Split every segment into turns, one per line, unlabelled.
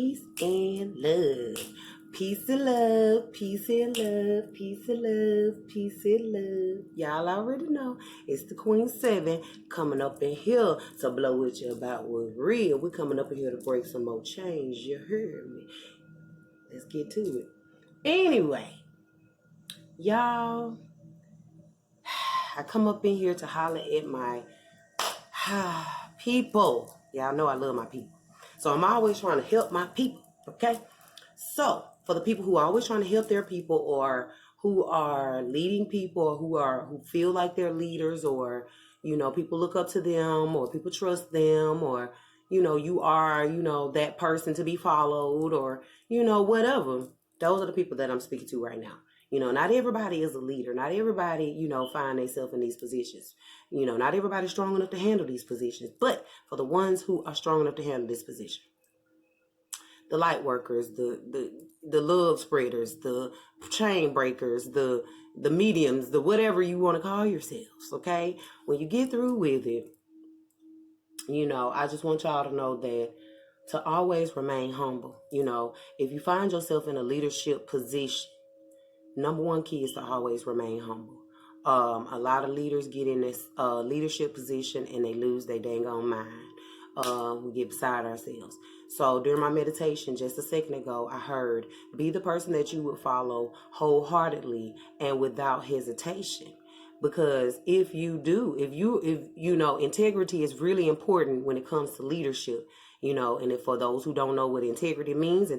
peace and love. Peace and love, peace and love, peace and love, peace and love. Y'all already know it's the Queen 7 coming up in here to blow with you about what's real. We're coming up in here to break some more chains. You heard me. Let's get to it. Anyway, y'all, I come up in here to holler at my people. Y'all know I love my people. So I'm always trying to help my people, okay? So for the people who are always trying to help their people, or who are leading people, or who feel like they're leaders, or, you know, people look up to them, or people trust them, or, you know, you are, you know, that person to be followed, or, you know, whatever. Those are the people that I'm speaking to right now. You know, not everybody is a leader. Not everybody, you know, find themselves in these positions. You know, not everybody's strong enough to handle these positions. But for the ones who are strong enough to handle this position, the light workers, the love spreaders, the chain breakers, the mediums, the whatever you want to call yourselves, okay? When you get through with it, you know, I just want y'all to know that to always remain humble. You know, if you find yourself in a leadership position, number one key is to always remain humble. A lot of leaders get in this leadership position and they lose their dang on mind. We get beside ourselves. So during my meditation just a second ago, I heard, be the person that you would follow wholeheartedly and without hesitation. Because if you know, integrity is really important when it comes to leadership, you know, and if for those who don't know what integrity means,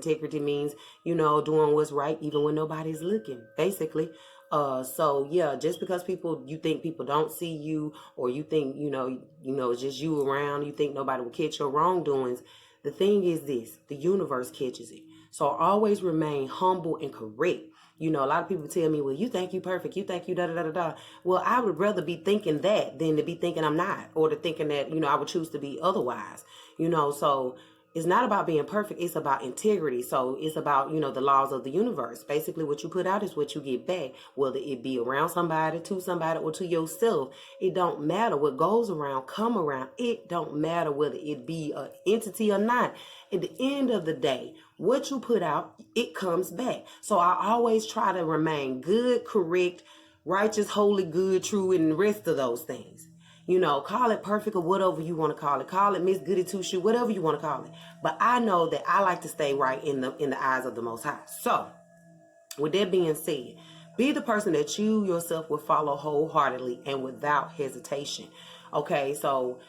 you know, doing what's right even when nobody's looking, basically. So yeah, just because you think people don't see you, or you think, you know, it's just you around, you think nobody will catch your wrongdoings. The thing is this, the universe catches it. So always remain humble and correct. You know, a lot of people tell me, well, you think you perfect. You think you da-da-da-da-da. Well, I would rather be thinking that than to be thinking I'm not, or to thinking that, you know, I would choose to be otherwise. You know, so it's not about being perfect. It's about integrity. So it's about, you know, the laws of the universe. Basically, what you put out is what you get back, whether it be around somebody, to somebody, or to yourself. It don't matter. What goes around, come around. It don't matter whether it be an entity or not. At the end of the day, what you put out, it comes back. So I always try to remain good, correct, righteous, holy, good, true, and the rest of those things. You know, call it perfect or whatever you want to call it. Call it Miss Goody Two Shoe, whatever you want to call it. But I know that I like to stay right in the eyes of the Most High. So, with that being said, be the person that you yourself will follow wholeheartedly and without hesitation. Okay, so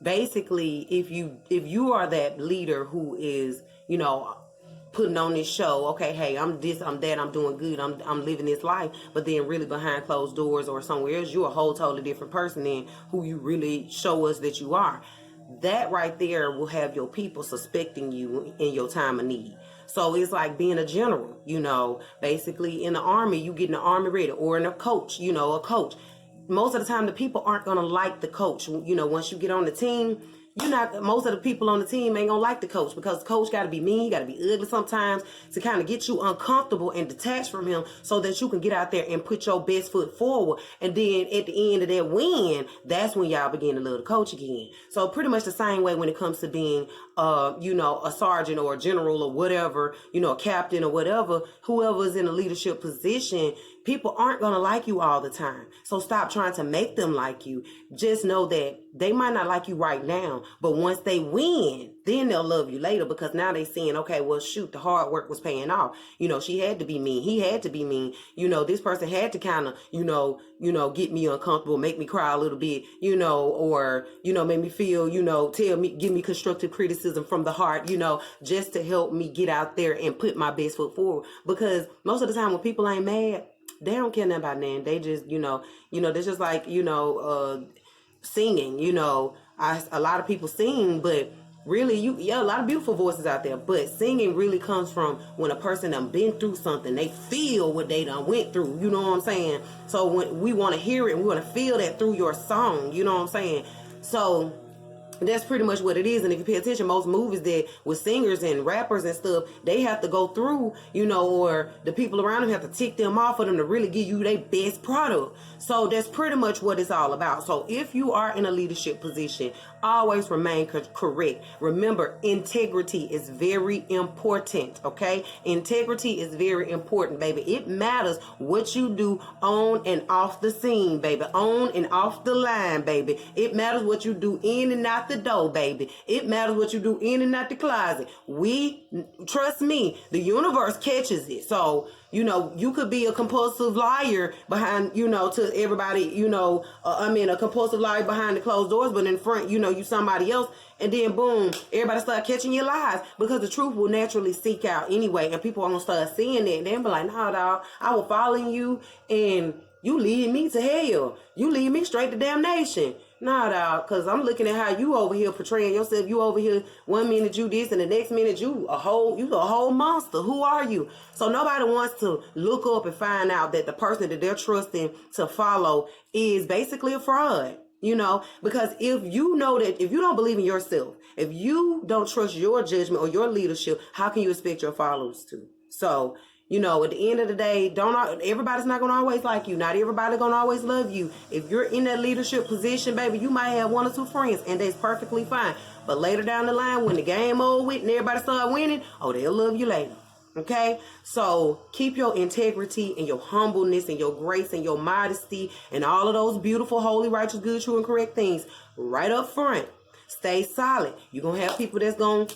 basically, if you are that leader who is, you know, putting on this show, okay, hey, I'm this, I'm that, I'm doing good, I'm living this life, but then really behind closed doors or somewhere else, you're a whole totally different person than who you really show us that you are. That right there will have your people suspecting you in your time of need. So it's like being a general, you know, basically in the army, you get in the army ready, or in a coach, you know, a coach. Most of the time, the people aren't going to like the coach. You know, once you get on the team, most of the people on the team ain't gonna like the coach, because the coach gotta be mean, he gotta be ugly sometimes to kind of get you uncomfortable and detached from him, so that you can get out there and put your best foot forward. And then at the end of that win, that's when y'all begin to love the coach again. So pretty much the same way when it comes to being, you know, a sergeant or a general or whatever, you know, a captain or whatever, whoever's in a leadership position, people aren't gonna like you all the time. So stop trying to make them like you. Just know that they might not like you right now, but once they win, then they'll love you later, because now they seeing, okay, well, shoot, the hard work was paying off. You know, she had to be mean. He had to be mean. You know, this person had to kind of, you know, get me uncomfortable, make me cry a little bit, you know, or, you know, make me feel, you know, give me constructive criticism from the heart, you know, just to help me get out there and put my best foot forward. Because most of the time when people ain't mad, they don't care nothing about nothing. They just, you know, they're just like, you know, singing, you know, a lot of people sing, but really, a lot of beautiful voices out there, but singing really comes from when a person done been through something. They feel what they done went through, you know what I'm saying? So when we want to hear it and we want to feel that through your song, you know what I'm saying? So that's pretty much what it is. And if you pay attention, most movies that with singers and rappers and stuff, they have to go through, you know, or the people around them have to tick them off for them to really give you their best product. So that's pretty much what it's all about. So if you are in a leadership position, always remain correct. Remember, integrity is very important, okay? Integrity is very important, baby. It matters what you do on and off the scene, baby. On and off the line, baby. It matters what you do in and out the door, baby. It matters what you do in and out the closet. Trust me, the universe catches it. So, you could be a compulsive liar behind, to everybody, a compulsive liar behind the closed doors, but in front, you somebody else. And then boom, everybody start catching your lies, because the truth will naturally seek out anyway. And people are going to start seeing it. And they'll be like, nah, dog, I was following you and you lead me to hell. You lead me straight to damnation. Nah, dog, because I'm looking at how you over here portraying yourself. You over here, 1 minute you this and the next minute you a whole monster. Who are you? So nobody wants to look up and find out that the person that they're trusting to follow is basically a fraud. Because if you don't believe in yourself, if you don't trust your judgment or your leadership, how can you expect your followers to? So, at the end of the day, everybody's not going to always like you. Not everybody going to always love you. If you're in that leadership position, baby, you might have 1 or 2 friends, and that's perfectly fine. But later down the line, when the game over with and everybody start winning, they'll love you later. Okay, so keep your integrity and your humbleness and your grace and your modesty and all of those beautiful, holy, righteous, good, true, and correct things right up front. Stay solid. You're going to have people that's going to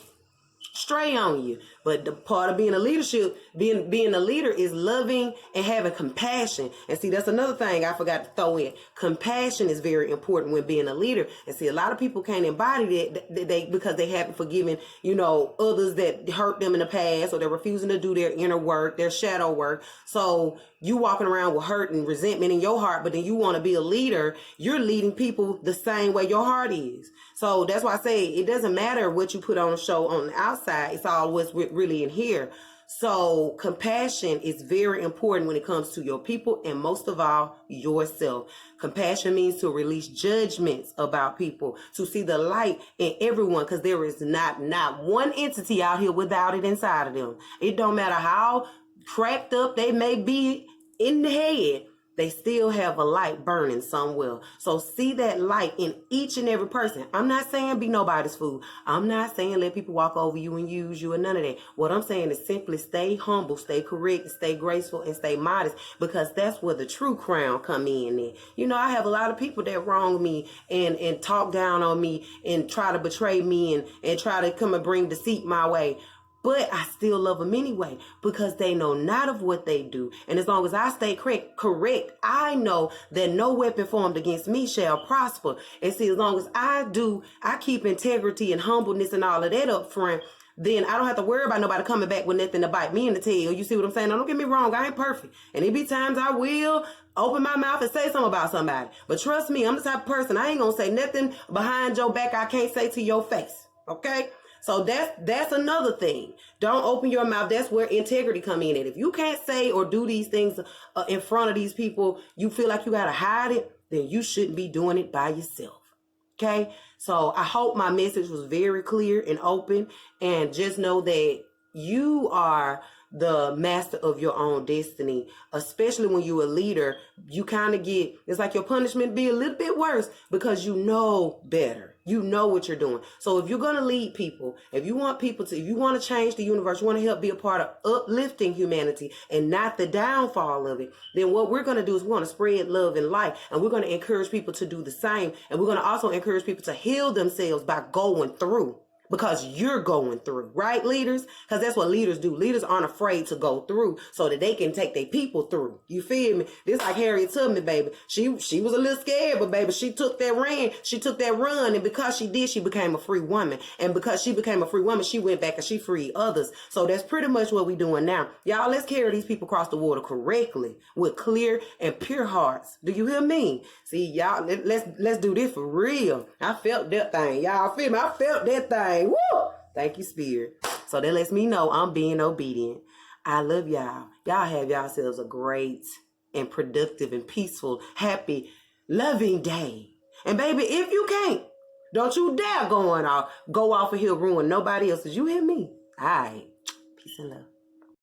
stray on you. But the part of being a leadership, being a leader is loving and having compassion. And see, that's another thing I forgot to throw in. Compassion is very important when being a leader. And see, a lot of people can't embody that because they haven't forgiven, others that hurt them in the past, or they're refusing to do their inner work, their shadow work. So you walking around with hurt and resentment in your heart, but then you want to be a leader. You're leading people the same way your heart is. So that's why I say it doesn't matter what you put on a show on the outside. It's all what's really in here. So compassion is very important when it comes to your people, and most of all, yourself. Compassion means to release judgments about people, to see the light in everyone, because there is not one entity out here without it inside of them. It don't matter how cracked up they may be in the head, they still have a light burning somewhere. So see that light in each and every person. I'm not saying be nobody's fool. I'm not saying let people walk over you and use you and none of that. What I'm saying is simply stay humble, stay correct, stay graceful, and stay modest, because that's where the true crown come in. I have a lot of people that wrong me and talk down on me and try to betray me and try to come and bring deceit my way. But I still love them anyway, because they know not of what they do. And as long as I stay correct, I know that no weapon formed against me shall prosper. And see, as long as I keep integrity and humbleness and all of that up front, then I don't have to worry about nobody coming back with nothing to bite me in the tail. You see what I'm saying? Now, don't get me wrong. I ain't perfect. And it be times I will open my mouth and say something about somebody. But trust me, I'm the type of person, I ain't going to say nothing behind your back I can't say to your face. Okay? So that's another thing. Don't open your mouth. That's where integrity come in. And if you can't say or do these things in front of these people, you feel like you got to hide it, then you shouldn't be doing it by yourself. Okay? So I hope my message was very clear and open. And just know that you are the master of your own destiny, especially when you're a leader. You kind of it's like your punishment be a little bit worse because you know better. You know what you're doing. So if you're going to lead people, if you want to change the universe, you want to help be a part of uplifting humanity and not the downfall of it, then what we're going to do is we're going to spread love and light, and we're going to encourage people to do the same. And we're going to also encourage people to heal themselves by going through. Because you're going through, right, leaders? Because that's what leaders do. Leaders aren't afraid to go through so that they can take their people through. You feel me? This like Harriet Tubman, baby. She was a little scared, but baby, she took that run, and because she did, she became a free woman. And because she became a free woman, she went back and she freed others. So that's pretty much what we're doing now. Y'all, let's carry these people across the water correctly with clear and pure hearts. Do you hear me? See, y'all, let's do this for real. I felt that thing. Y'all feel me? I felt that thing. Woo! Thank you, Spirit. So that lets me know I'm being obedient. I love y'all. Y'all have yourselves a great and productive and peaceful, happy, loving day. And baby, if you can't, don't you dare go off of here ruin nobody else. Did you hear me? All right. Peace and love.